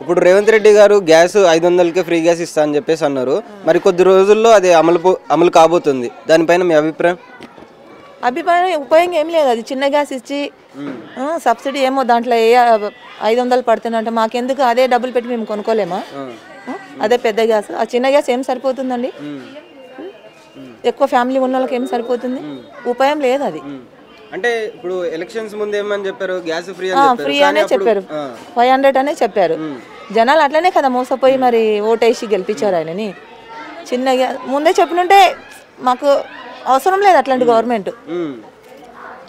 ఇప్పుడు రేవంత్ రెడ్డి గారు gas 500కే free gas ఇస్తా అని చెప్పేసి అన్నారు. మరి కొద్ది రోజుల్లో అది అమలు కాబోతుంది. దానిపైన మీ అభిప్రాయం? ఉపయోగం ఏం లేదు. అది చిన్న గ్యాస్ ఇచ్చి సబ్సిడీ ఏమో దాంట్లో 500 పడుతుందంటే మాకెందుకు? అదే డబ్బులు పెట్టి మేము కొనుక్కోలేమా? అదే పెద్ద గ్యాస్. ఆ చిన్న గ్యాస్ ఏం సరిపోతుందండి? ఎక్కువ ఫ్యామిలీ ఉన్న వాళ్ళకి ఏం సరిపోతుంది? ఉపయోగం లేదు అది. అంటే ఇప్పుడు ఎలక్షన్స్ ముందు ఏమని చెప్పారు? గ్యాస్ ఫ్రీ అనే చెప్పారు, 500 అనే చెప్పారు. జనాలు అట్లనే కదా మోసపోయి మరి ఓటేసి గెలిపించారు ఆయనని. చిన్న గ్యాస్ ముందే చెప్పినుంటే మాకు అవసరం లేదు అట్లాంటి గవర్నమెంట్.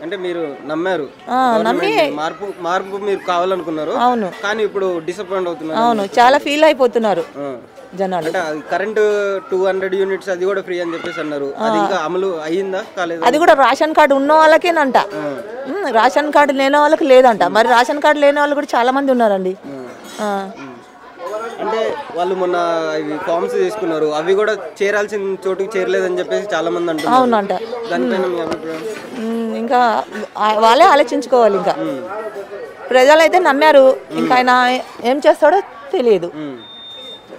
అంటే మీరు నమ్మారు, నమ్మి మార్పు మీరు కావాలనుకున్నారు. అవును, కానీ ఇప్పుడు డిసప్పాయింట్ అవుతున్నారు. అవును, చాలా ఫీల్ అయిపోతున్నారు జనాలు. అంటే కరెంట్ 200 యూనిట్స్ అది కూడా ఫ్రీ అని చెప్పేసి అన్నారు. అది ఇంకా అమలు అయ్యిందా కాలేదు? అది కూడా రేషన్ కార్డు ఉన్న వాళ్ళకేనంట, రేషన్ కార్డు లేని వాళ్ళకి లేదంట. మరి రేషన్ కార్డు లేని వాళ్ళు కూడా చాలా మంది ఉన్నారండి. అంటే వాళ్ళు మొన్న ఇవి ఫార్మ్స్ తీసుకున్నారు, అవి కూడా చేరాల్సిన చోటుకి చేరలేదని చెప్పేసి చాలా మంది అంటున్నారు. అవునంట. దానిపైన మీ అభిప్రాయం? ఇంకా వాళ్ళే ఆలోచించుకోవాలి. ఇంకా ప్రజలైతే నమ్మారు, ఇంకా ఆయన ఏం చేస్తాడో తెలియదు.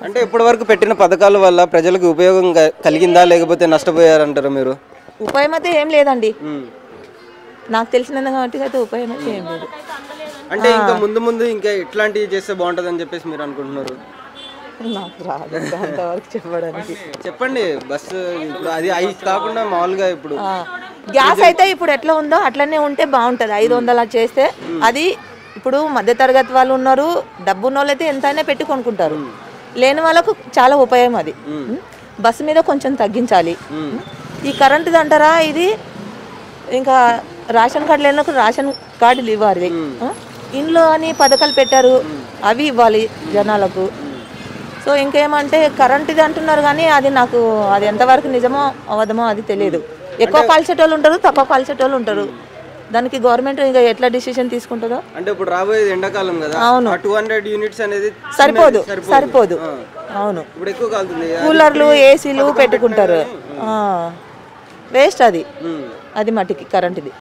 అంటే ఇప్పటి వరకు పెట్టిన పథకాల వల్ల ప్రజలకు ఉపయోగం కలిగిందా లేకపోతే నష్టపోయారంటారా మీరు? ఉపయోగం అయితే ఏం లేదండి, నాకు తెలిసినంత కాబట్టి అయితే ఉపయోగం అయితే ఏం లేదు. అంటే ఇంకా ముందు ఇంకా ఇట్లాంటివి చేస్తే బాగుంటుంది అని చెప్పేసి మీరు అనుకుంటున్నారు? నాకు రాదు అంతవరకు చెప్పడానికి. చెప్పండి. బస్సు ఇప్పుడు అది 5 కాకుండా మామూలుగా ఇప్పుడు గ్యాస్ అయితే ఇప్పుడు ఎట్లా ఉందో అట్లనే ఉంటే బాగుంటుంది. 500 చేస్తే అది ఇప్పుడు మధ్యతరగతి వాళ్ళు ఉన్నారు, డబ్బు ఉన్న వాళ్ళు అయితే ఎంతైనా పెట్టి కొనుక్కుంటారు. లేని వాళ్ళకు చాలా ఉపయోగం అది. బస్సు మీద కొంచెం తగ్గించాలి. ఈ కరెంటుది అంటారా, ఇది ఇంకా రేషన్ కార్డు లేని రేషన్ కార్డులు ఇవ్వాలి. ఇంట్లో అని పథకాలు పెట్టారు, అవి ఇవ్వాలి జనాలకు. సో ఇంకేమంటే కరెంటుది అంటున్నారు కానీ అది నాకు అది ఎంతవరకు నిజమో అవధమో అది తెలియదు. ఎక్కువ కాల్చేటోళ్ళు ఉంటారు, తక్కువ కాల్చేటోళ్ళు ఉంటారు. దానికి గవర్నమెంట్ ఇంకా ఎట్లా డిసిషన్ తీసుకుంటుందో. అంటే ఇప్పుడు రాబోయేది ఎండాకాలం కదా. అవును, 200 యూనిట్స్ అనేది సరిపోదు. అవును, ఇప్పుడు ఎక్కువ కాలుతుంది. కూలర్లు ఏసీలు పెట్టుకుంటారు, వేస్ట్ అది మట్టికి కరెంటుది.